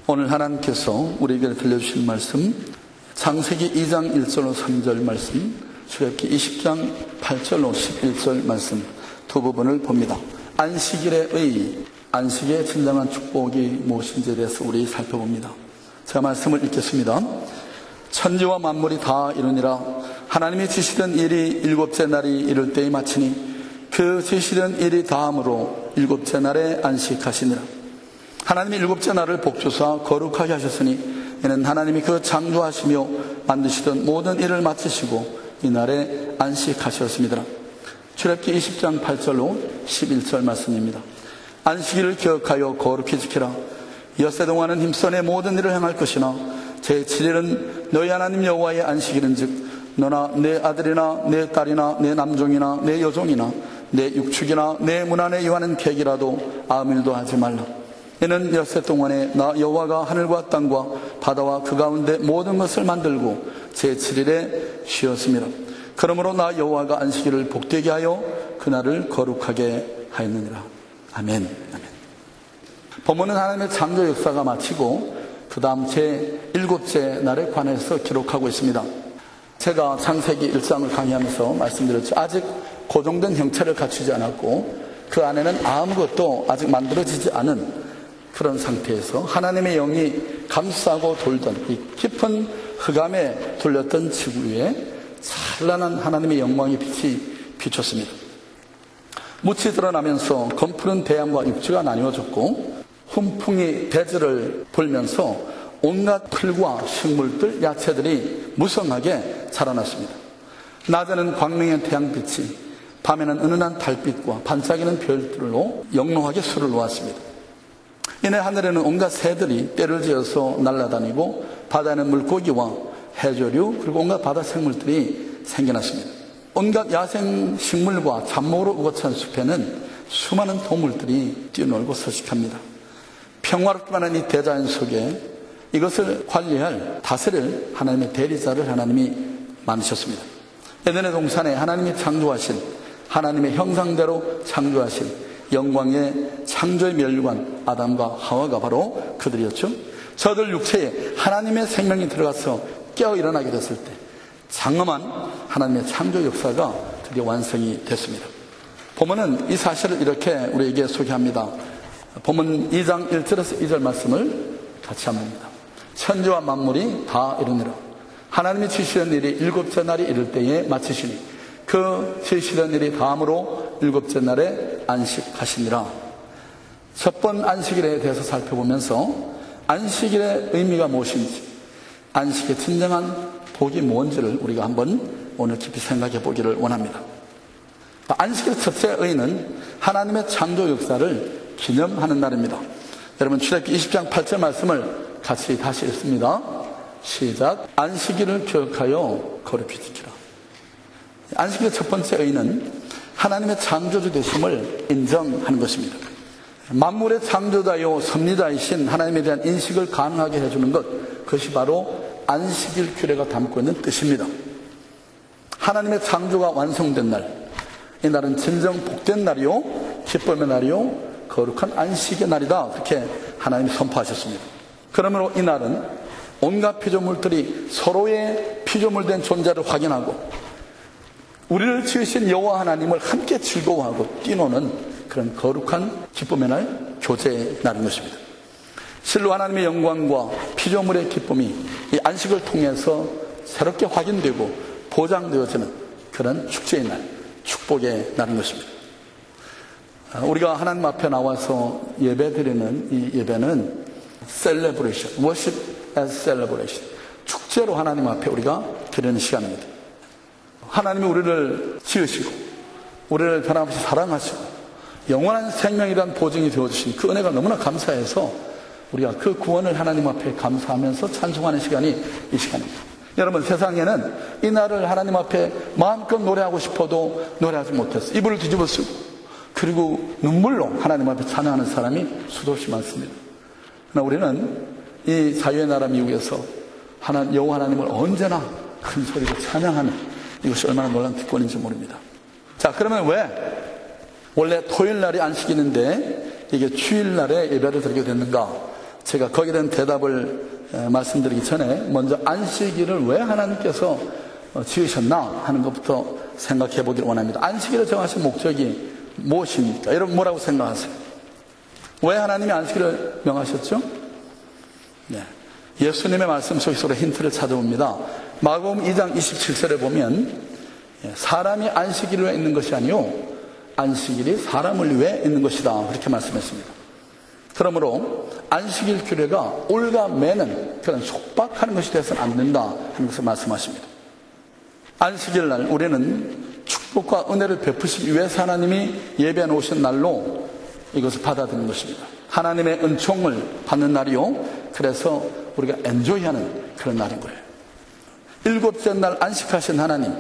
오늘 하나님께서 우리에게 들려주신 말씀, 창세기 2장 1절로 3절 말씀, 출애굽기 20장 8절로 11절 말씀 두 부분을 봅니다. 안식일의 안식의 진정한 축복이 무엇인지에 대해서 우리 살펴봅니다. 제가 말씀을 읽겠습니다. 천지와 만물이 다 이루니라. 하나님이 지시던 일이 일곱째 날이 이를 때에 마치니 그 지시던 일이 다음으로 일곱째 날에 안식하시니라. 하나님이 일곱째 날을 복주사 거룩하게 하셨으니 이는 하나님이 그 창조하시며 만드시던 모든 일을 마치시고 이 날에 안식하셨습니다. 출애굽기 20장 8절로 11절 말씀입니다. 안식일을 기억하여 거룩히 지키라. 엿새 동안은 힘써 내 모든 일을 행할 것이나 제7일은 너희 하나님 여호와의 안식일은즉 너나 내 아들이나 내 딸이나 내 남종이나 내 여종이나 내 육축이나 내 문 안에 이하는 객이라도 아무 일도 하지 말라. 이는 엿새 동안에 나 여호와가 하늘과 땅과 바다와 그 가운데 모든 것을 만들고 제7일에 쉬었습니다. 그러므로 나 여호와가 안식일을 복되게 하여 그날을 거룩하게 하였느니라. 아멘. 아멘. 본문은 하나님의 창조 역사가 마치고 그 다음 제7째 날에 관해서 기록하고 있습니다. 제가 창세기 1장을 강의하면서 말씀드렸죠. 아직 고정된 형체를 갖추지 않았고 그 안에는 아무것도 아직 만들어지지 않은 그런 상태에서 하나님의 영이 감싸고 돌던 이 깊은 흑암에 돌렸던 지구 위에 찬란한 하나님의 영광의 빛이 비쳤습니다. 묻이 드러나면서 검푸른 대양과 육지가 나뉘어졌고 훈풍이 대지를 불면서 온갖 풀과 식물들, 야채들이 무성하게 자라났습니다. 낮에는 광명의 태양빛이, 밤에는 은은한 달빛과 반짝이는 별들로 영롱하게 수를 놓았습니다. 이내 하늘에는 온갖 새들이 떼를 지어서 날아다니고 바다에는 물고기와 해조류 그리고 온갖 바다 생물들이 생겨났습니다. 온갖 야생 식물과 잡목으로 우거찬 숲에는 수많은 동물들이 뛰어놀고 서식합니다. 평화롭기만 한 이 대자연 속에 이것을 관리할 다스릴 하나님의 대리자를 하나님이 만드셨습니다. 에덴의 동산에 하나님이 창조하신 하나님의 형상대로 창조하신 영광의 창조의 멸류관 아담과 하와가 바로 그들이었죠. 저들 육체에 하나님의 생명이 들어가서 깨어 일어나게 됐을 때 장엄한 하나님의 창조 역사가 드디어 완성이 됐습니다. 본문은 이 사실을 이렇게 우리에게 소개합니다. 본문 2장 1절에서 2절 말씀을 같이 한번 봅니다. 천지와 만물이 다 이루니라. 하나님이 지시던 일이 일곱째 날이 이를 때에 마치시니 그 지시던 일이 다음으로 일곱째 날에 안식하시니라. 첫 번 안식일에 대해서 살펴보면서 안식일의 의미가 무엇인지, 안식의 진정한 복이 뭔지를 우리가 한번 오늘 깊이 생각해 보기를 원합니다. 안식일의 첫째 의의는 하나님의 창조 역사를 기념하는 날입니다. 여러분 출애굽기 20장 8절 말씀을 같이 다시 읽습니다. 시작. 안식일을 기억하여 거룩히 지키라. 안식일의 첫 번째 의의는 하나님의 창조주 되심을 인정하는 것입니다. 만물의 창조자요 섭리자이신 하나님에 대한 인식을 가능하게 해주는 것, 그것이 바로 안식일 규례가 담고 있는 뜻입니다. 하나님의 창조가 완성된 날, 이 날은 진정 복된 날이요 기쁨의 날이요 거룩한 안식의 날이다, 그렇게 하나님이 선포하셨습니다. 그러므로 이 날은 온갖 피조물들이 서로의 피조물된 존재를 확인하고 우리를 지으신 여호와 하나님을 함께 즐거워하고 뛰노는 그런 거룩한 기쁨의 날, 교제의 날인 것입니다. 실로 하나님의 영광과 피조물의 기쁨이 이 안식을 통해서 새롭게 확인되고 보장되어지는 그런 축제의 날, 축복의 날인 것입니다. 우리가 하나님 앞에 나와서 예배드리는 이 예배는 celebration, worship as celebration, 축제로 하나님 앞에 우리가 드리는 시간입니다. 하나님이 우리를 지으시고 우리를 변함없이 사랑하시고 영원한 생명이란 보증이 되어주신 그 은혜가 너무나 감사해서 우리가 그 구원을 하나님 앞에 감사하면서 찬송하는 시간이 이 시간입니다. 여러분, 세상에는 이 날을 하나님 앞에 마음껏 노래하고 싶어도 노래하지 못해서 이불을 뒤집어 쓰고 그리고 눈물로 하나님 앞에 찬양하는 사람이 수없이 많습니다. 그러나 우리는 이 자유의 나라 미국에서 여호와 하나님을 언제나 큰 소리로 찬양하는 이것이 얼마나 놀라운 특권인지 모릅니다. 자, 그러면 왜 원래 토요일 날이 안식일인데 이게 주일 날에 예배를 드리게 됐는가? 제가 거기에 대한 대답을 말씀드리기 전에 먼저 안식일을 왜 하나님께서 지으셨나 하는 것부터 생각해 보기를 원합니다. 안식일을 정하신 목적이 무엇입니까? 여러분 뭐라고 생각하세요? 왜 하나님이 안식일을 명하셨죠? 네. 예수님의 말씀 속에서 힌트를 찾아봅니다. 마가복음 2장 27절에 보면 사람이 안식일을 위해 있는 것이 아니요 안식일이 사람을 위해 있는 것이다 그렇게 말씀했습니다. 그러므로 안식일 규례가 올가매는 그런 속박하는 것이 되어서는 안 된다 하는 것을 말씀하십니다. 안식일 날 우리는 축복과 은혜를 베푸시기 위해서 하나님이 예배해 놓으신 날로 이것을 받아들이는 것입니다. 하나님의 은총을 받는 날이요 그래서 우리가 엔조이하는 그런 날인 거예요. 일곱째 날 안식하신 하나님,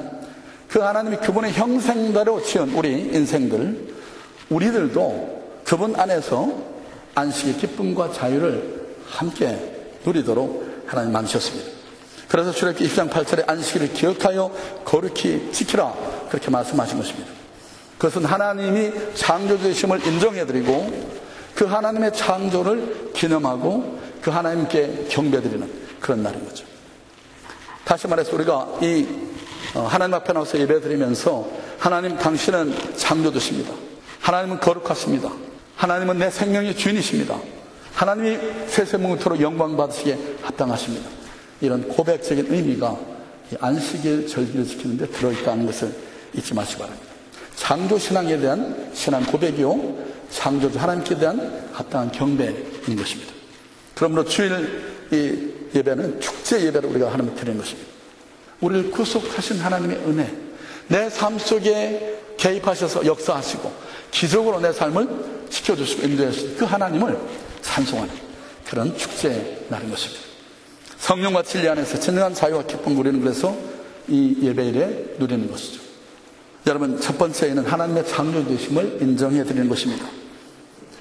그 하나님이 그분의 형상대로 지은 우리 인생들, 우리들도 그분 안에서 안식의 기쁨과 자유를 함께 누리도록 하나님 만드셨습니다. 그래서 출애굽기 20장 8절에 안식일을 기억하여 거룩히 지키라 그렇게 말씀하신 것입니다. 그것은 하나님이 창조주이심을 인정해드리고 그 하나님의 창조를 기념하고 그 하나님께 경배드리는 그런 날인 거죠. 다시 말해서 우리가 이 하나님 앞에 나와서 예배드리면서 하나님 당신은 창조주십니다. 하나님은 거룩하십니다. 하나님은 내 생명의 주인이십니다. 하나님이 세세무토록 영광 받으시기에 합당하십니다. 이런 고백적인 의미가 안식일 절기를 지키는 데 들어있다는 것을 잊지 마시기 바랍니다. 창조신앙에 대한 신앙 고백이요 창조주 하나님께 대한 합당한 경배인 것입니다. 그러므로 주일 이 예배는 축제 예배를 우리가 하나님께 드리는 것입니다. 우리를 구속하신 하나님의 은혜, 내 삶 속에 개입하셔서 역사하시고 기적으로 내 삶을 지켜주시고 인도하시는 그 하나님을 찬송하는 그런 축제 날인 것입니다. 성령과 진리 안에서 진정한 자유와 기쁨 우리는 그래서 이 예배일에 누리는 것이죠. 여러분 첫 번째는 하나님의 창조주심을 인정해 드리는 것입니다.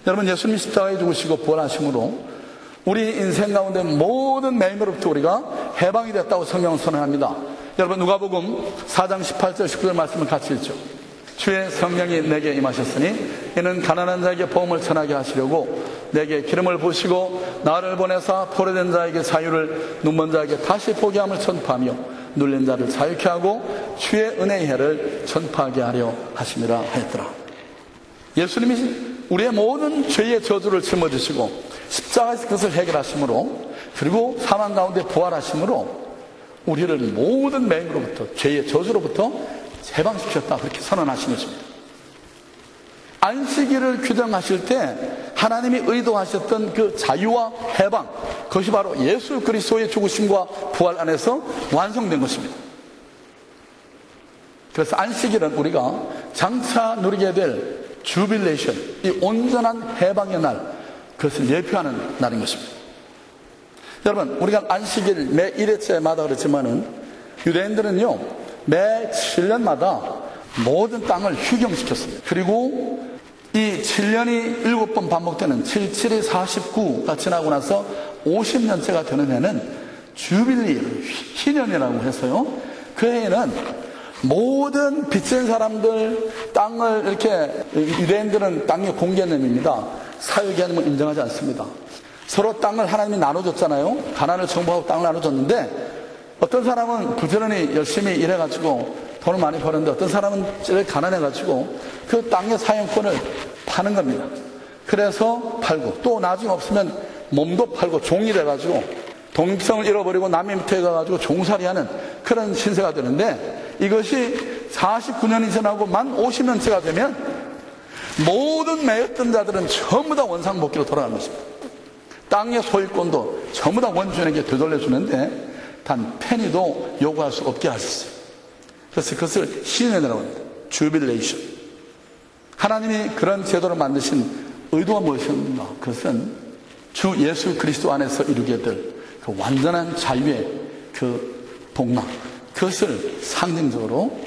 여러분 예수님이 십자가에 죽으시고 부활하심으로 우리 인생 가운데 모든 매임으로부터 우리가 해방이 됐다고 성경은 선언합니다. 여러분 누가복음 4장 18절 19절 말씀을 같이 읽죠. 주의 성령이 내게 임하셨으니 이는 가난한 자에게 복음을 전하게 하시려고 내게 기름을 부으시고 나를 보내사 포로된 자에게 자유를 눈먼 자에게 다시 보게 함을 전파하며 눌린 자를 자유케 하고 주의 은혜의 해를 전파하게 하려 하심이라 하였더라. 예수님이 우리의 모든 죄의 저주를 짊어지시고 십자가에서 그것을 해결하심으로 그리고 사망 가운데 부활하심으로 우리를 모든 매임으로부터 죄의 저주로부터 해방시켰다 그렇게 선언하신 것입니다. 안식일을 규정하실 때 하나님이 의도하셨던 그 자유와 해방 그것이 바로 예수 그리스도의 죽으심과 부활 안에서 완성된 것입니다. 그래서 안식일은 우리가 장차 누리게 될 주빌레이션, 이 온전한 해방의 날 그것을 예표하는 날인 것입니다. 여러분 우리가 안식일 매 1회째마다 그렇지만은 유대인들은요 매 7년마다 모든 땅을 휴경시켰습니다. 그리고 이 7년이 7번 반복되는 77이 49가 지나고 나서 50년째가 되는 해는 주빌리 희년이라고 해서요 그 해에는 모든 빚진 사람들 땅을 이렇게 유대인들은 땅의 공개념입니다. 사유 개념을 인정하지 않습니다. 서로 땅을 하나님이 나눠줬잖아요. 가나안을 정복하고 땅을 나눠줬는데 어떤 사람은 부지런히 열심히 일해가지고 돈을 많이 버는데 어떤 사람은 가난해가지고 그 땅의 사용권을 파는 겁니다. 그래서 팔고 또 나중에 없으면 몸도 팔고 종이 돼가지고 독립성을 잃어버리고 남의 밑에 가가지고 종살이하는 그런 신세가 되는데 이것이 49년이 지나고 만 50년째가 되면 모든 매였던 자들은 전부 다 원상복귀로 돌아가는 것입니다. 땅의 소유권도 전부 다 원주인에게 되돌려주는데 단 페니도 요구할 수 없게 하셨어요. 그래서 그것을 희년이라고 합니다. 주빌레이션. 하나님이 그런 제도를 만드신 의도가 무엇인가? 그것은 주 예수 그리스도 안에서 이루게 될 그 완전한 자유의 그 복락, 그것을 상징적으로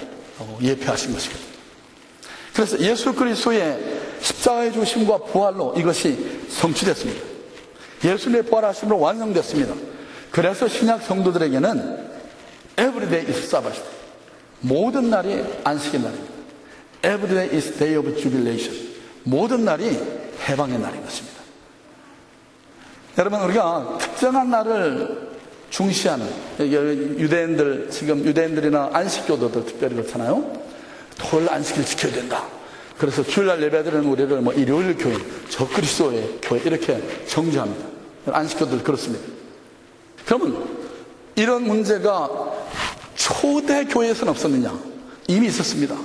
예표하신 것입니다. 그래서 예수 그리스도의 십자가의 죽으심과 부활로 이것이 성취됐습니다. 예수님의 부활하심으로 완성됐습니다. 그래서 신약 성도들에게는 Everyday is Sabbath. 모든 날이 안식의 날입니다. Everyday is day of jubilation. 모든 날이 해방의 날인 것입니다. 여러분, 우리가 특정한 날을 중시하는, 유대인들, 지금 유대인들이나 안식교도들 특별히 그렇잖아요. 토요일 안식일 지켜야 된다. 그래서 주일날 예배드리는 우리를 일요일 교회, 적그리스도의 교회 이렇게 정죄합니다. 안식교도들 그렇습니다. 그러면 이런 문제가 초대 교회에서는 없었느냐? 이미 있었습니다.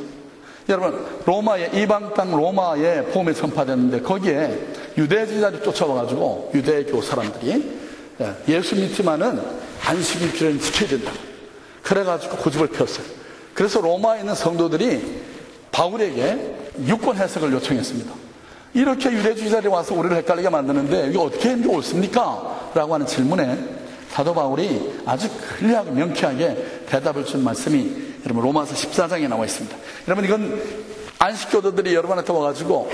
여러분, 로마의 이방 땅 로마에 복음이 전파됐는데 거기에 유대주의자들이 쫓아와가지고 유대교 사람들이 예수 믿지만은 안식일 규례는 지켜야 된다. 그래가지고 고집을 폈어요. 그래서 로마에 있는 성도들이 바울에게 유권 해석을 요청했습니다. 이렇게 유대주의자들이 와서 우리를 헷갈리게 만드는데 이게 어떻게 하는 게 옳습니까? 라고 하는 질문에 사도 바울이 아주 클리어하게 명쾌하게 대답을 준 말씀이 여러분 로마서 14장에 나와 있습니다. 여러분, 이건 안식교도들이 여러분한테 와가지고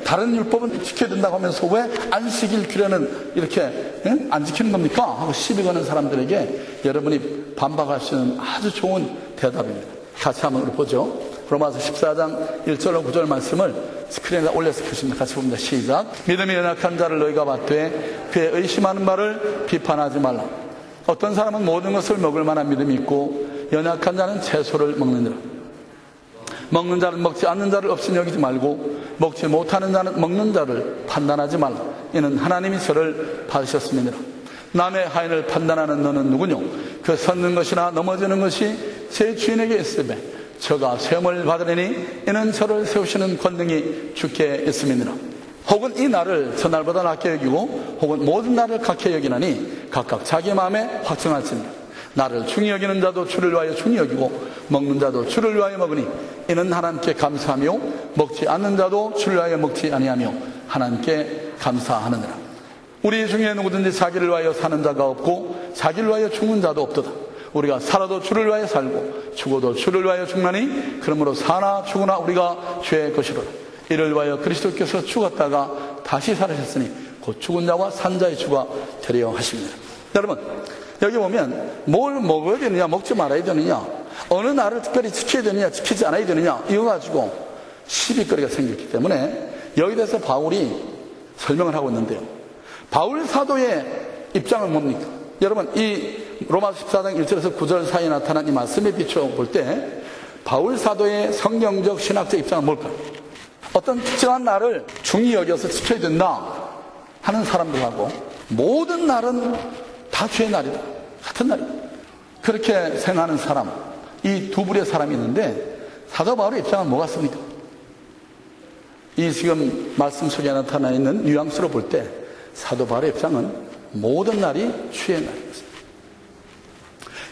다른 율법은 지켜야 된다고 하면서 왜 안식일 규례는 이렇게 안 지키는 겁니까? 하고 시비 거는 사람들에게 여러분이 반박할 수 있는 아주 좋은 대답입니다. 같이 한번 보죠. 로마서 14장 1절로 9절 말씀을 스크린에 올려서 보십니다. 같이 봅니다. 시작. 믿음이 연약한 자를 너희가 받되 그의 의심하는 바를 비판하지 말라. 어떤 사람은 모든 것을 먹을 만한 믿음이 있고 연약한 자는 채소를 먹느니라. 먹는 자는 먹지 않는 자를 없이 여기지 말고 먹지 못하는 자는 먹는 자를 판단하지 말라. 이는 하나님이 저를 받으셨음이니라. 남의 하인을 판단하는 너는 누구뇨? 그 섰는 것이나 넘어지는 것이 제 주인에게 있으되 저가 세움을 받으려니 이는 저를 세우시는 권능이 주께 있음이니라. 혹은 이 날을 전날보다 낮게 여기고 혹은 모든 날을 각해 여기나니 각각 자기 마음에 확정할지니라. 나를 중히 여기는 자도 주를 위하여 중히 여기고 먹는 자도 주를 위하여 먹으니 이는 하나님께 감사하며 먹지 않는 자도 주를 위하여 먹지 아니하며 하나님께 감사하느니라. 우리 중에 누구든지 자기를 위하여 사는 자가 없고 자기를 위하여 죽는 자도 없도다. 우리가 살아도 주를 위하여 살고 죽어도 주를 위하여 죽나니 그러므로 사나 죽으나 우리가 주의 것이로라. 이를 위하여 그리스도께서 죽었다가 다시 살으셨으니 곧 죽은 자와 산 자의 주가 되려 하십니다. 여러분, 여기 보면 뭘 먹어야 되느냐 먹지 말아야 되느냐, 어느 날을 특별히 지켜야 되느냐 지키지 않아야 되느냐, 이거 가지고 시비거리가 생겼기 때문에 여기 대해서 바울이 설명을 하고 있는데요. 바울 사도의 입장은 뭡니까? 여러분, 이 로마서 14장 1절에서 9절 사이에 나타난 이 말씀에 비추어 볼 때 바울 사도의 성경적 신학적 입장은 뭘까요? 어떤 특정한 날을 중히 여겨서 지켜야 된다 하는 사람들하고 모든 날은 다 주의 날이다, 같은 날이다, 그렇게 생각하는 사람, 이 두 부류의 사람이 있는데 사도 바울의 입장은 뭐가 습니까? 이 지금 말씀 속에 나타나 있는 뉘앙스로 볼 때 사도 바울의 입장은 모든 날이 주의 날입니다.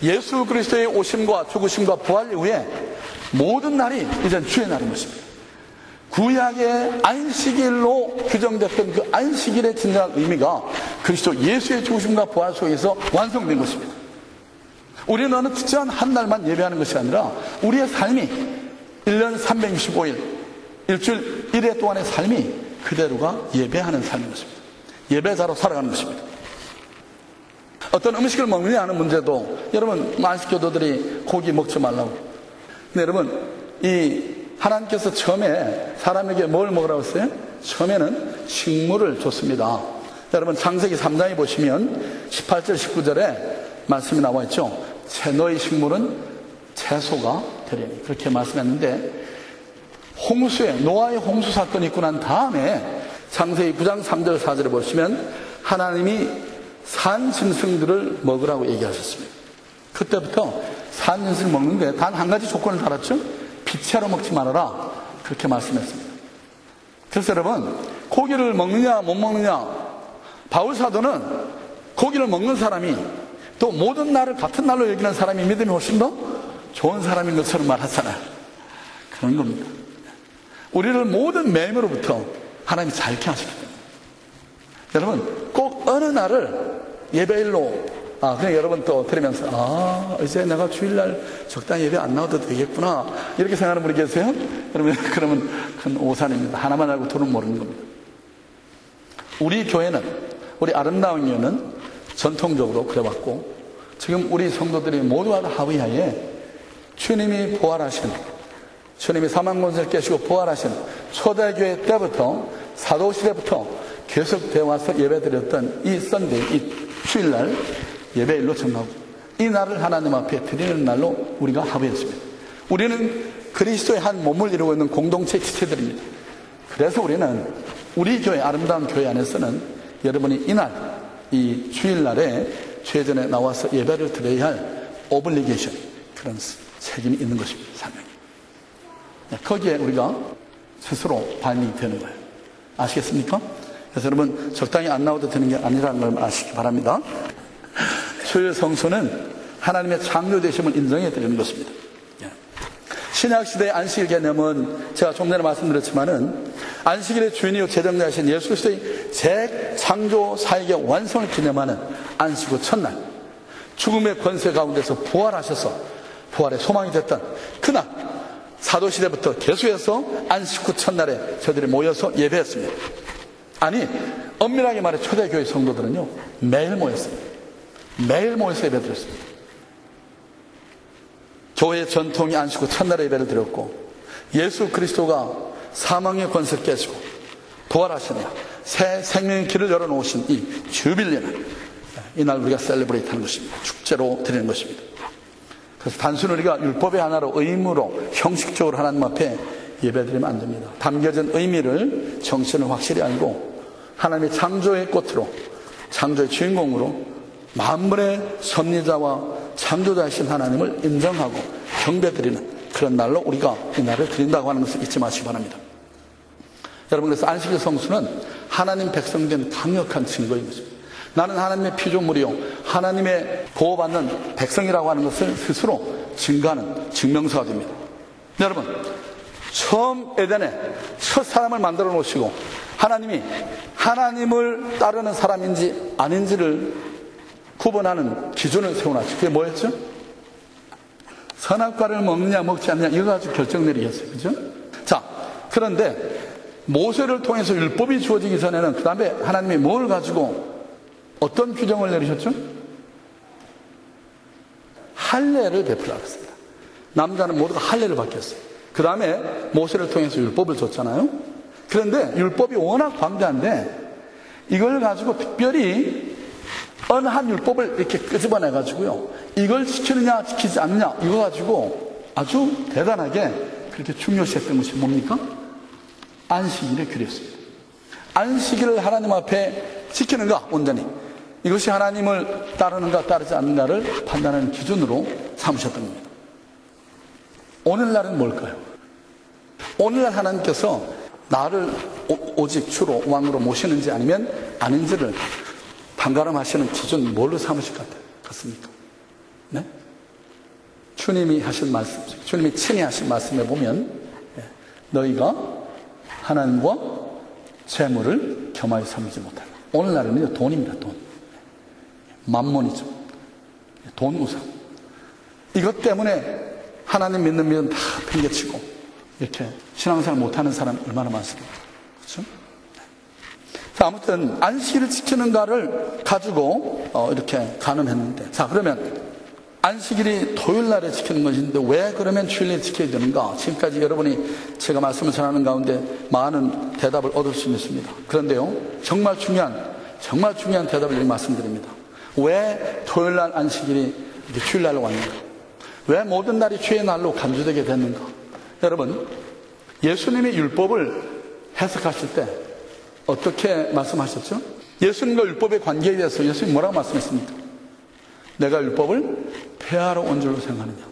예수 그리스도의 오심과 죽으심과 부활 이후에 모든 날이 이제 주의 날인 것입니다. 구약의 안식일로 규정됐던 그 안식일의 진정한 의미가 그리스도 예수의 죽으심과 부활 속에서 완성된 것입니다. 우리는 어느 특정한 한 날만 예배하는 것이 아니라 우리의 삶이 1년 365일 일주일 1회 동안의 삶이 그대로가 예배하는 삶인 것입니다. 예배자로 살아가는 것입니다. 어떤 음식을 먹느냐 하는 문제도 여러분 안식교도들이 고기 먹지 말라고. 근데 여러분, 이 하나님께서 처음에 사람에게 뭘 먹으라고 했어요? 처음에는 식물을 줬습니다. 여러분 창세기 3장에 보시면 18절 19절에 말씀이 나와 있죠. 너희 식물은 채소가 되리니, 그렇게 말씀했는데 홍수에 노아의 홍수 사건이 있고 난 다음에 창세기 9장 3절 4절에 보시면 하나님이 산 짐승들을 먹으라고 얘기하셨습니다. 그때부터 산 짐승을 먹는데 단 한 가지 조건을 달았죠. 피채로 먹지 말아라, 그렇게 말씀했습니다. 그래서 여러분, 고기를 먹느냐 못 먹느냐, 바울 사도는 고기를 먹는 사람이 또 모든 날을 같은 날로 여기는 사람이 믿음이 훨씬 더 좋은 사람인 것처럼 말하잖아요. 그런 겁니다. 우리를 모든 매임으로부터 하나님이 자유케 하시기 때문에 여러분 꼭 어느 날을 예배일로 그냥 여러분 또 들으면서 이제 내가 주일날 적당히 예배 안 나와도 되겠구나 이렇게 생각하는 분이 계세요? 여러분, 그러면 큰 오산입니다. 하나만 알고 둘은 모르는 겁니다. 우리 교회는, 우리 아름다운 교회는 전통적으로 그래왔고 지금 우리 성도들이 모두가 다 하위하에 주님이 부활하신, 주님이 사망권세를 깨시고 부활하신 초대교회 때부터 사도시대부터 계속 되어 와서 예배드렸던 이 썬데이, 이 주일날 예배일로 정하고 이 날을 하나님 앞에 드리는 날로 우리가 합의했습니다. 우리는 그리스도의 한 몸을 이루고 있는 공동체 지체들입니다. 그래서 우리는 우리 교회, 아름다운 교회 안에서는 여러분이 이날, 이 주일날에 최전에 나와서 예배를 드려야 할 오블리게이션, 그런 책임이 있는 것입니다. 사명이. 거기에 우리가 스스로 반응이 되는 거예요. 아시겠습니까? 그래서 여러분 적당히 안 나와도 되는 게 아니라는 걸 아시기 바랍니다. 주일 성수는 하나님의 창조되심을 인정해 드리는 것입니다. 신약시대의 안식일 개념은 제가 좀 전에 말씀드렸지만은 안식일의 주인이요 제정자이신 예수 그리스도의 재창조 사역의 완성을 기념하는 안식 후 첫날, 죽음의 권세 가운데서 부활하셔서 부활의 소망이 됐던 그날, 사도시대부터 계속해서 안식 후 첫날에 저들이 모여서 예배했습니다. 아니, 엄밀하게 말해 초대교회 성도들은요 매일 모였습니다. 매일 모여서 예배드렸습니다. 교회의 전통이 안식 후 첫날에 예배를 드렸고, 예수 그리스도가 사망의 권세를 깨지고 부활하시냐 새 생명의 길을 열어놓으신 이 주빌리는 이날 우리가 셀레브레이트 하는 것입니다. 축제로 드리는 것입니다. 그래서 단순히 우리가 율법의 하나로 의무로 형식적으로 하나님 앞에 예배드리면 안 됩니다. 담겨진 의미를 정신을 확실히 알고 하나님의 창조의 꽃으로, 창조의 주인공으로 만물의 섭리자와 창조자이신 하나님을 인정하고 경배드리는 그런 날로 우리가 이 날을 드린다고 하는 것을 잊지 마시기 바랍니다. 여러분, 그래서 안식일 성수는 하나님 백성된 강력한 증거인 것입니다. 나는 하나님의 피조물이요 하나님의 보호받는 백성이라고 하는 것을 스스로 증거하는 증명서가 됩니다. 여러분, 처음 에덴에 첫 사람을 만들어 놓으시고 하나님이 하나님을 따르는 사람인지 아닌지를 구분하는 기준을 세워놨죠. 그게 뭐였죠? 선악과를 먹느냐 먹지 않느냐 이거 가지고 결정 내리겠어요. 그죠? 자, 그런데 모세를 통해서 율법이 주어지기 전에는 그 다음에 하나님이 뭘 가지고 어떤 규정을 내리셨죠? 할례를 베풀라고 했습니다. 남자는 모두가 할례를 받겠어요. 그 다음에 모세를 통해서 율법을 줬잖아요. 그런데 율법이 워낙 광대한데 이걸 가지고 특별히 어느 한 율법을 이렇게 끄집어내 가지고요, 이걸 지키느냐 지키지 않느냐 이거 가지고 아주 대단하게 그렇게 중요시했던 것이 뭡니까? 안식일의 규례였습니다. 안식일을 하나님 앞에 지키는가 온전히, 이것이 하나님을 따르는가 따르지 않는가를 판단하는 기준으로 삼으셨던 겁니다. 오늘날은 뭘까요? 오늘날 하나님께서 나를 오직 주로 왕으로 모시는지 아니면 아닌지를 판가름하시는 기준 뭘로 삼으실 것 같습니까? 네? 주님이 하신 말씀, 주님이 친히 하신 말씀에 보면 너희가 하나님과 재물을 겸하여 삼지 못한다. 오늘날에는 돈입니다. 돈. 만몬이죠. 돈 우상. 이것 때문에 하나님 믿는 믿음 다 팽개치고 이렇게 신앙생활 못하는 사람 얼마나 많습니까? 그렇죠? 자, 아무튼 안식일을 지키는가를 가지고 이렇게 가늠했는데, 자, 그러면 안식일이 토요일날에 지키는 것인데 왜 그러면 주일에 지켜야 되는가? 지금까지 여러분이 제가 말씀을 전하는 가운데 많은 대답을 얻을 수 있습니다. 그런데요, 정말 중요한 대답을 말씀드립니다. 왜 토요일날 안식일이 주일날로 왔는가? 왜 모든 날이 주의 날로 간주되게 됐는가? 여러분, 예수님이 율법을 해석하실 때 어떻게 말씀하셨죠? 예수님과 율법의 관계에 대해서 예수님이 뭐라고 말씀했습니까? 내가 율법을 폐하러 온 줄로 생각하느냐,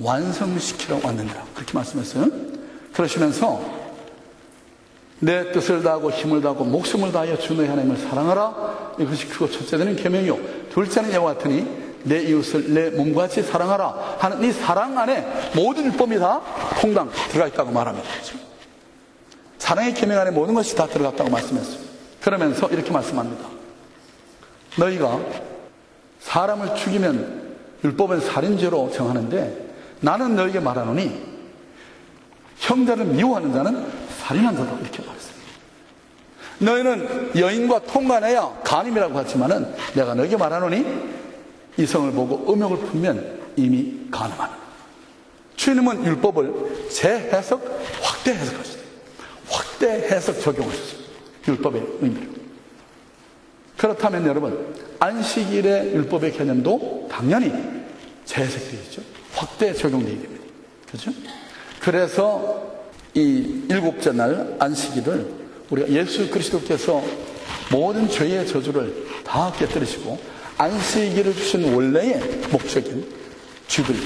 완성시키러 왔느니라, 그렇게 말씀했어요. 그러시면서 내 뜻을 다하고 힘을 다하고 목숨을 다하여 주 너희 하나님을 사랑하라, 이것이 크고 첫째는 계명이요 둘째는 이와 같으니 내 이웃을 내 몸과 같이 사랑하라 하는 이 사랑 안에 모든 율법이 다 통당 들어가 있다고 말합니다. 사랑의 계명 안에 모든 것이 다 들어갔다고 말씀했어요. 그러면서 이렇게 말씀합니다. 너희가 사람을 죽이면 율법은 살인죄로 정하는데 나는 너희에게 말하노니 형제를 미워하는 자는 살인한 자다, 이렇게 말했습니다. 너희는 여인과 통간해야 간임이라고 하지만은 내가 너희에게 말하노니 이성을 보고 음욕을 품으면 이미 간음하는. 주님은 율법을 재해석, 확대 해석하셨어요. 확대 해석 적용하셨어요. 율법의 의미로. 그렇다면 여러분, 안식일의 율법의 개념도 당연히 재해석되겠죠. 확대 적용되게 됩니다. 그렇죠? 그래서 이 일곱째 날 안식일을 우리가 예수 그리스도께서 모든 죄의 저주를 다 깨뜨리시고 안식일을 주신 원래의 목적인 주bil,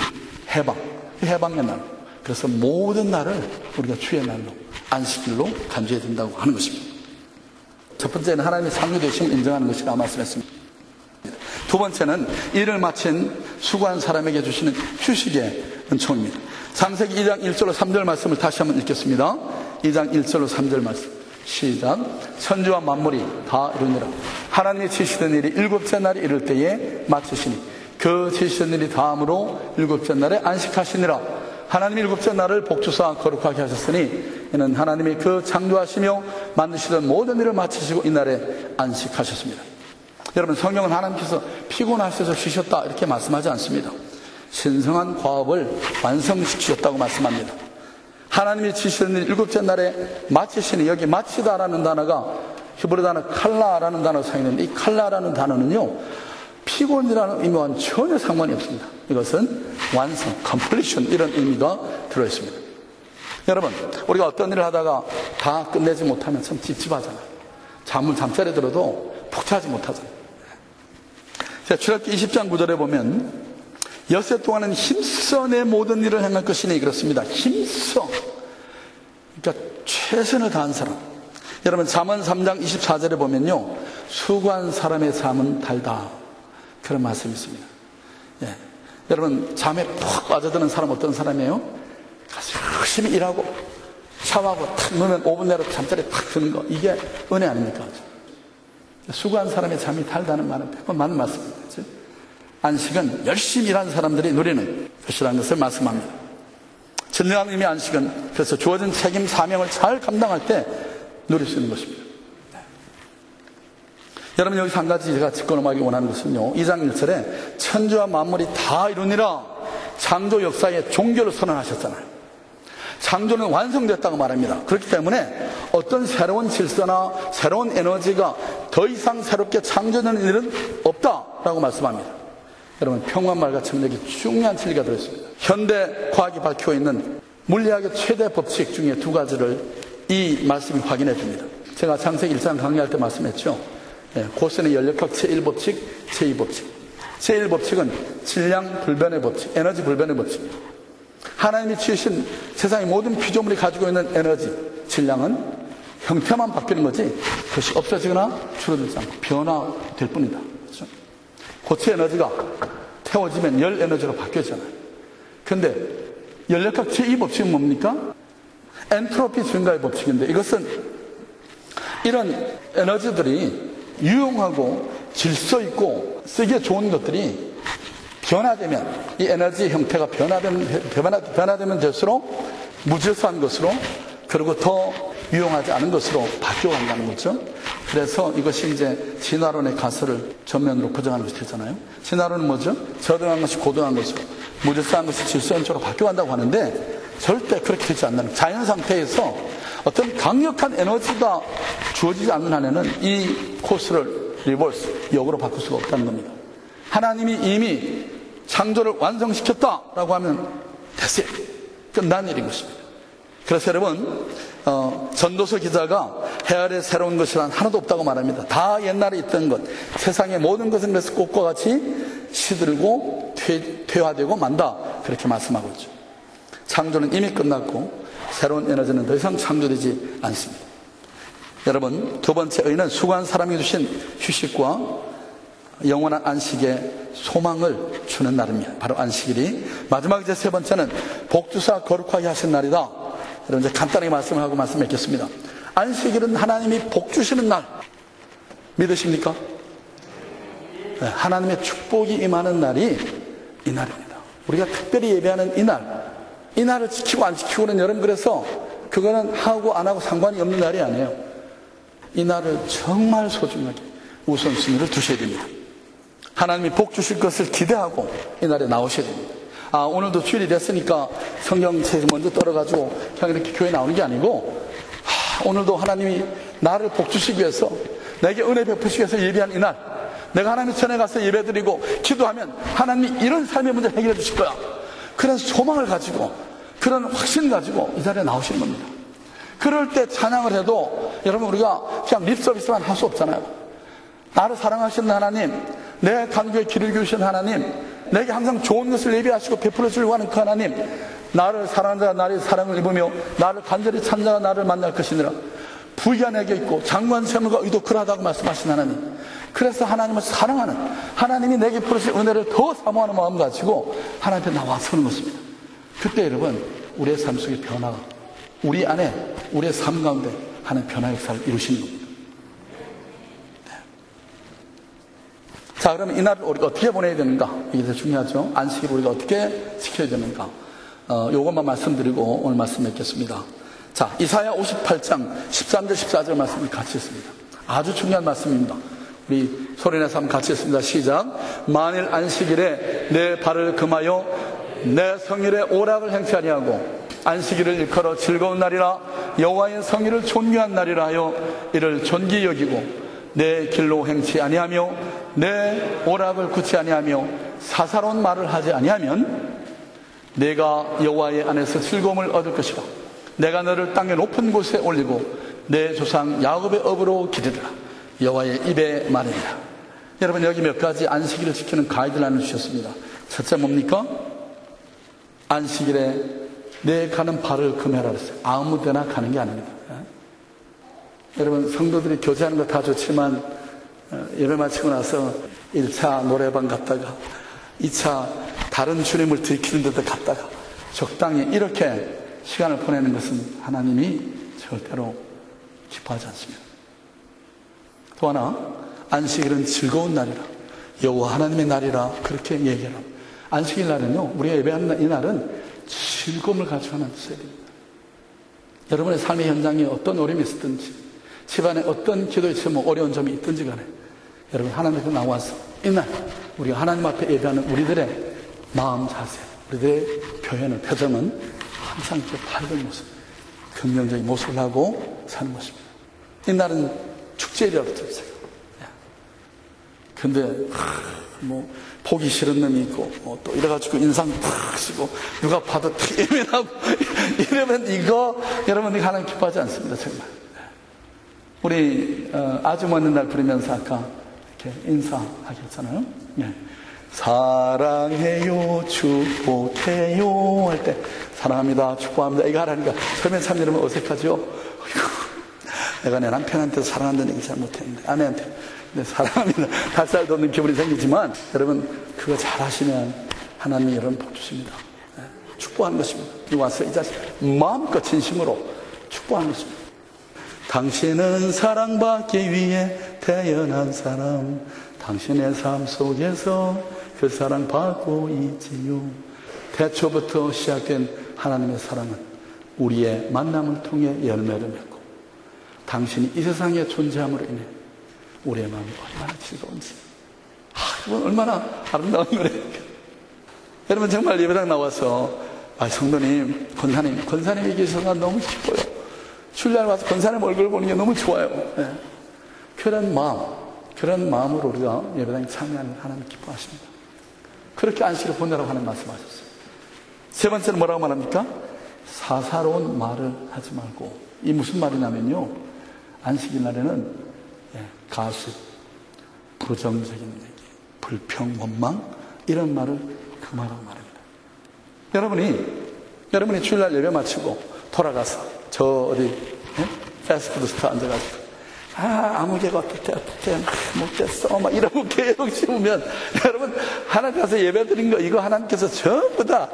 해방의 날. 그래서 모든 날을 우리가 주의 날로, 안식일로 간주해야 된다고 하는 것입니다. 첫 번째는 하나님의 창조되심을 인정하는 것이라 말씀했습니다. 두 번째는 일을 마친 수고한 사람에게 주시는 휴식의 은총입니다. 창세기 2장 1절로 3절 말씀을 다시 한번 읽겠습니다. 2장 1절로 3절 말씀. 시작. 천지와 만물이 다 이루니라. 하나님이 지시던 일이 일곱째 날이 이를 때에 마치시니 그 지시던 일이 다음으로 일곱째 날에 안식하시니라. 하나님이 일곱째 날을 복주사 거룩하게 하셨으니 이는 하나님이 그 창조하시며 만드시던 모든 일을 마치시고 이날에 안식하셨습니다. 여러분, 성경은 하나님께서 피곤하셔서 쉬셨다 이렇게 말씀하지 않습니다. 신성한 과업을 완성시키셨다고 말씀합니다. 하나님이 지시는 일 일곱째 날에 마치시니, 여기 마치다라는 단어가 히브리 단어 칼라라는 단어로 사용되는데, 이 칼라라는 단어는요 피곤이라는 의미와는 전혀 상관이 없습니다. 이것은 완성, completion 이런 의미가 들어있습니다. 여러분, 우리가 어떤 일을 하다가 다 끝내지 못하면 참 찝찝하잖아요. 잠자리 들어도 푹 자지 못하잖아요. 출애굽기 20장 9절에 보면 엿새 동안은 힘써 내 모든 일을 행할 것이니 그렇습니다. 힘써, 그러니까 최선을 다한 사람. 여러분, 잠언 3장 24절에 보면요 수고한 사람의 잠은 달다 그런 말씀이 있습니다. 예. 여러분, 잠에 푹 빠져드는 사람 어떤 사람이에요? 가서 열심히 일하고 샤워하고 탁 누우면 5분 내로 잠자리에 탁 드는 거, 이게 은혜 아닙니까? 수고한 사람의 잠이 달다는 말은 맞는 말씀입니다. 그렇죠? 안식은 열심히 일하는 사람들이 누리는 것이라는 것을 말씀합니다. 진정한 의미의 안식은 그래서 주어진 책임, 사명을 잘 감당할 때 누릴 수 있는 것입니다. 네. 여러분, 여기서 한 가지 제가 짚어넘어가기 원하는 것은요, 2장 1절에 천지와 만물이 다 이루니라 창조 역사의 종교를 선언하셨잖아요. 창조는 완성됐다고 말합니다. 그렇기 때문에 어떤 새로운 질서나 새로운 에너지가 더 이상 새롭게 창조되는 일은 없다라고 말씀합니다. 여러분, 평화말같이 여기 중요한 진리가 들어있습니다. 현대 과학이 밝히고 있는 물리학의 최대 법칙 중에 두 가지를 이 말씀이 확인해 줍니다. 제가 창세기 1장 강의할 때 말씀했죠. 고선의 연력학 제1법칙, 제2법칙. 제1법칙은 질량 불변의 법칙, 에너지 불변의 법칙입니다. 하나님이 지으신 세상의 모든 피조물이 가지고 있는 에너지, 질량은 형태만 바뀌는 거지 그것이 없어지거나 줄어들지 않고 변화될 뿐이다. 그렇죠? 고체 에너지가 태워지면 열 에너지로 바뀌어지잖아요. 그런데 연력학 제2법칙은 뭡니까? 엔트로피 증가의 법칙인데, 이것은 이런 에너지들이 유용하고 질서 있고 쓰기에 좋은 것들이 변화되면, 이 에너지 형태가 변화되면 될수록 무질서한 것으로, 그리고 더 유용하지 않은 것으로 바뀌어간다는 거죠. 그래서 이것이 이제 진화론의 가설을 전면으로 부정하는 것이 되잖아요. 진화론은 뭐죠? 저등한 것이 고등한 것으로, 무질서한 것이 질서한 쪽으로 바뀌어간다고 하는데, 절대 그렇게 되지 않는, 자연 상태에서 어떤 강력한 에너지가 주어지지 않는 한에는 이 코스를 리버스, 역으로 바꿀 수가 없다는 겁니다. 하나님이 이미 창조를 완성시켰다라고 하면 됐어요. 끝난 일인 것입니다. 그래서 여러분, 전도서 기자가 해 아래 새로운 것이란 하나도 없다고 말합니다. 다 옛날에 있던 것, 세상의 모든 것은 그래서 꽃과 같이 시들고 퇴화되고 만다, 그렇게 말씀하고 있죠. 창조는 이미 끝났고 새로운 에너지는 더 이상 창조되지 않습니다. 여러분, 두 번째 의는 수고한 사람이 주신 휴식과 영원한 안식의 소망을 주는 날입니다. 바로 안식일이. 마지막 이제 세 번째는 복주사 거룩하게 하신 날이다. 여러분, 이제 간단하게 말씀을 하고 말씀 맺겠습니다. 안식일은 하나님이 복 주시는 날. 믿으십니까? 네, 하나님의 축복이 임하는 날이 이 날입니다. 우리가 특별히 예배하는 이 날. 이 날을 지키고 안 지키고는 여러분, 그래서 그거는 하고 안 하고 상관이 없는 날이 아니에요. 이 날을 정말 소중하게 우선순위를 두셔야 됩니다. 하나님이 복 주실 것을 기대하고 이 날에 나오셔야 됩니다. 오늘도 주일이 됐으니까 성경책이 먼저 떨어가지고 그냥 이렇게 교회 나오는 게 아니고, 오늘도 하나님이 나를 복주시기 위해서, 내게 은혜 베푸시기 위해서 예비한 이날, 내가 하나님 전에 가서 예배드리고 기도하면 하나님이 이런 삶의 문제를 해결해 주실 거야. 그런 소망을 가지고, 그런 확신 가지고 이 자리에 나오시는 겁니다. 그럴 때 찬양을 해도 여러분, 우리가 그냥 립서비스만 할 수 없잖아요. 나를 사랑하시는 하나님, 내 간구에 귀를 기울이시는 하나님, 내게 항상 좋은 것을 예비하시고 베풀어 주려고 하는 그 하나님, 나를 사랑하는 자가 나의 사랑을 입으며 나를 간절히 찾는 자가 나를 만날 것이니라. 부귀가 내게 있고 장관 세물과 의도 그러하다고 말씀하신 하나님, 그래서 하나님을 사랑하는, 하나님이 내게 풀으신 은혜를 더 사모하는 마음 가지고 하나님 앞에 나와 서는 것입니다. 그때 여러분, 우리의 삶 속에 변화가, 우리 안에, 우리의 삶 가운데 하나님 변화 역사를 이루시는 겁니다. 자, 그러면 이날을 우리가 어떻게 보내야 되는가? 이게 더 중요하죠. 안식일을 우리가 어떻게 지켜야 되는가? 요것만 말씀드리고 오늘 말씀 맺겠습니다. 자, 이사야 58장 13절 14절 말씀을 같이 했습니다. 아주 중요한 말씀입니다. 우리 소리내서 한번 같이 했습니다. 시작. 만일 안식일에 내 발을 금하여 내 성일에 오락을 행치 아니하고 안식일을 일컬어 즐거운 날이라 여호와의 성일을 존귀한 날이라 하여 이를 존귀 여기고 내 길로 행치 아니하며 내 오락을 굳지 아니하며 사사로운 말을 하지 아니하면 내가 여호와의 안에서 즐거움을 얻을 것이라. 내가 너를 땅의 높은 곳에 올리고 내 조상 야곱의 업으로 기르리라. 여호와의 입의 말이니라. 여러분, 여기 몇 가지 안식일을 지키는 가이드라인을 주셨습니다. 첫째 뭡니까? 안식일에 내 가는 발을 금해라 그랬어요. 아무 데나 가는 게 아닙니다. 여러분, 성도들이 교제하는 거 다 좋지만 예배 마치고 나서 1차 노래방 갔다가 2차 다른 주님을 들키는 데도 갔다가 적당히 이렇게 시간을 보내는 것은 하나님이 절대로 기뻐하지 않습니다. 또 하나, 안식일은 즐거운 날이라, 여호와 하나님의 날이라 그렇게 얘기합니다. 안식일 날은요, 우리가 예배하는 이 날은 즐거움을 가지고 하나님 써야 됩니다. 여러분의 삶의 현장에 어떤 어려움이 있었든지, 집안에 어떤 기도에 뭐 어려운 점이 있든지 간에 여러분, 하나님 앞에 나와서 이날 우리가 하나님 앞에 예배하는 우리들의 마음 자세, 우리들의 표현은, 표정은 항상 이렇게 밝은 모습, 긍정적인 모습을 하고 사는 것입니다. 이날은 축제일이라고 들으세요. 근데 뭐 보기 싫은 놈이 있고 또 이래가지고 인상 탁 쓰고 누가 봐도 탁 예민하고 이러면 이거 여러분, 이거 하나님 기뻐하지 않습니다. 정말. 우리 아주 먼 날 부르면서 아까 이렇게 인사하겠잖아요. 네. 사랑해요, 축복해요 할 때 사랑합니다, 축복합니다 이거 하라니까 처음엔 참 이러면 어색하죠. 내가 내 남편한테 사랑한다는 얘기 잘 못했는데, 아내한테 네, 사랑합니다 닭살 돋는 기분이 생기지만 여러분, 그거 잘 하시면 하나님이 여러분 복 주십니다. 네, 축복하는 것입니다. 이 와서 이 자식 마음껏 진심으로 축복하는 것입니다. 당신은 사랑받기 위해 태어난 사람, 당신의 삶 속에서 그 사랑 받고 있지요. 태초부터 시작된 하나님의 사랑은 우리의 만남을 통해 열매를 맺고, 당신이 이 세상에 존재함으로 인해 우리의 마음이 얼마나 즐거운지, 이건 얼마나 아름다운 노래입니까? 여러분, 정말 예배당 나와서 성도님, 권사님이 계셔서 너무 기뻐요. 주일날 와서 권사님 얼굴 보는 게 너무 좋아요. 네. 그런 마음으로 우리가 예배당에 참여하는 하나님 기뻐하십니다. 그렇게 안식을 보내라고 하는 말씀하셨어요. 세 번째는 뭐라고 말합니까? 사사로운 말을 하지 말고. 이 무슨 말이냐면요, 안식일 날에는 가십, 부정적인 얘기, 불평, 원망 이런 말을 금하라고 말합니다. 여러분이 주일날 예배 마치고 돌아가서 저 어디 패스트푸드 스토어 앉아가지고 아무개가 어떻대 못됐어 막 이러고 계속 씹으면 여러분, 하나님 가서 예배 드린 거 이거 하나님께서 전부 다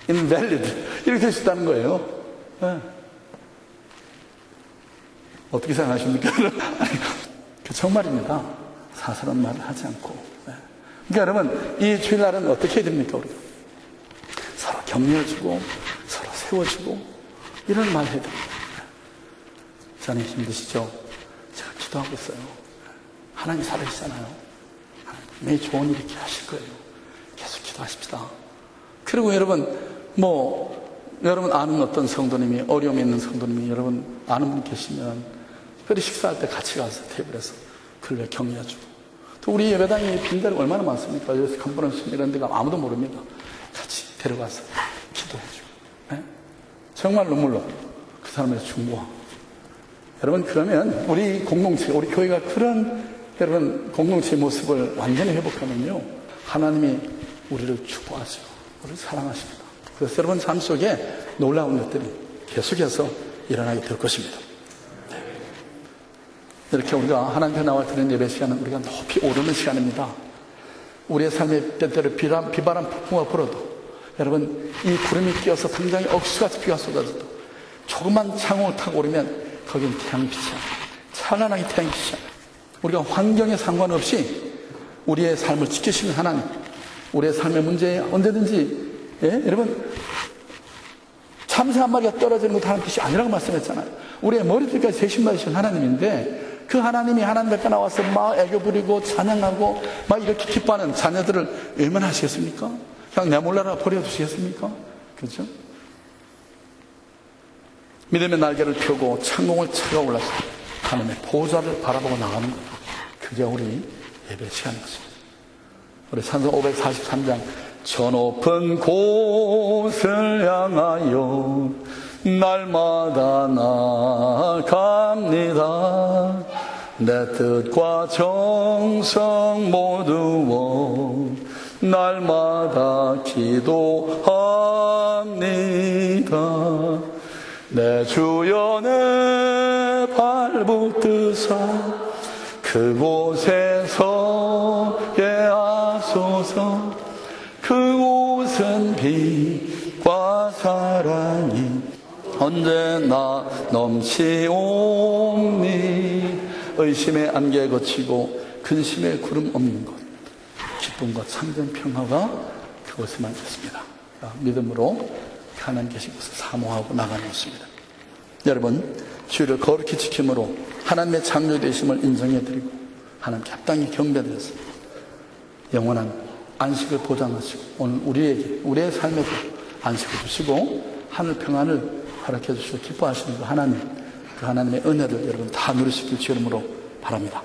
invalid 이렇게 되셨다는 거예요. 어떻게 생각하십니까? 정말입니다. 사사로운 말을 하지 않고. 그러니까 여러분, 이 주일날은 어떻게 해야 됩니까? 우리가 서로 격려해주고 서로 세워주고 이런 말 해야 됩니다. 자네 힘드시죠? 제가 기도하고 있어요. 하나님 살아계시잖아요. 매일 좋은 일 이렇게 하실 거예요. 계속 기도하십시다. 그리고 여러분, 여러분 아는 어떤 성도님이, 어려움이 있는 성도님이 여러분 아는 분 계시면 특별히 식사할 때 같이 가서 테이블에서 그를 격려해주고, 또 우리 예배당이 빈 데가 얼마나 많습니까? 여기서 컨퍼런스 이런 데가 아무도 모릅니다. 같이 데려가서 기도해주고, 네? 정말 눈물로 그 사람의 중보하고. 여러분, 그러면 우리 공동체, 우리 교회가 그런 여러분 공동체의 모습을 완전히 회복하면요, 하나님이 우리를 축복하시고 우리를 사랑하십니다. 그래서 여러분 삶 속에 놀라운 것들이 계속해서 일어나게 될 것입니다. 네. 이렇게 우리가 하나님 앞에 나와 드리는 예배 시간은 우리가 높이 오르는 시간입니다. 우리의 삶에 때때로 비바람 폭풍과 불어도, 여러분 이 구름이 끼어서 당장에 억수같이 비가 쏟아져도 조금만 창호를 타고 오르면 거긴 태양이 빛이 나요. 찬란하게 태양이 빛이 나요. 우리가 환경에 상관없이 우리의 삶을 지키시는 하나님, 우리의 삶의 문제에 언제든지, 예? 여러분 참새 한 마리가 떨어지는 것도 하나님 뜻이 아니라고 말씀했잖아요. 우리의 머리들까지 세신 받으신 하나님인데, 그 하나님이 하나님 앞에 나와서 막 애교 부리고 찬양하고 막 이렇게 기뻐하는 자녀들을 얼마나 하시겠습니까? 그냥 내몰라라 버려두시겠습니까? 그렇죠? 믿음의 날개를 펴고 창공을 차가 올라서 하나님의 보좌를 바라보고 나가는 것, 그게 우리 예배 시간인 것입니다. 우리 찬송 543장, 저 높은 곳을 향하여 날마다 나아갑니다. 내 뜻과 정성 모두어 날마다 기도합니다. 내 주여 내 발붙드사 그곳에 서게 하소서. 그곳은 빛과 사랑이 언제나 넘치오니, 의심의 안개 거치고 근심의 구름 없는 곳, 기쁨과 참된 평화가 그곳에만 있습니다. 믿음으로 하나님 계신 곳을 사모하고 나가는 것입니다. 여러분, 주를 거룩히 지킴으로 하나님의 창조 되심을 인정해드리고 하나님께 합당히 경배드려서 영원한 안식을 보장하시고 오늘 우리에게, 우리의 삶에도 안식을 주시고 하늘 평안을 허락해 주시고 기뻐하시는 그 하나님, 그 하나님의 은혜를 여러분 다 누리시길 주 이름으로 바랍니다.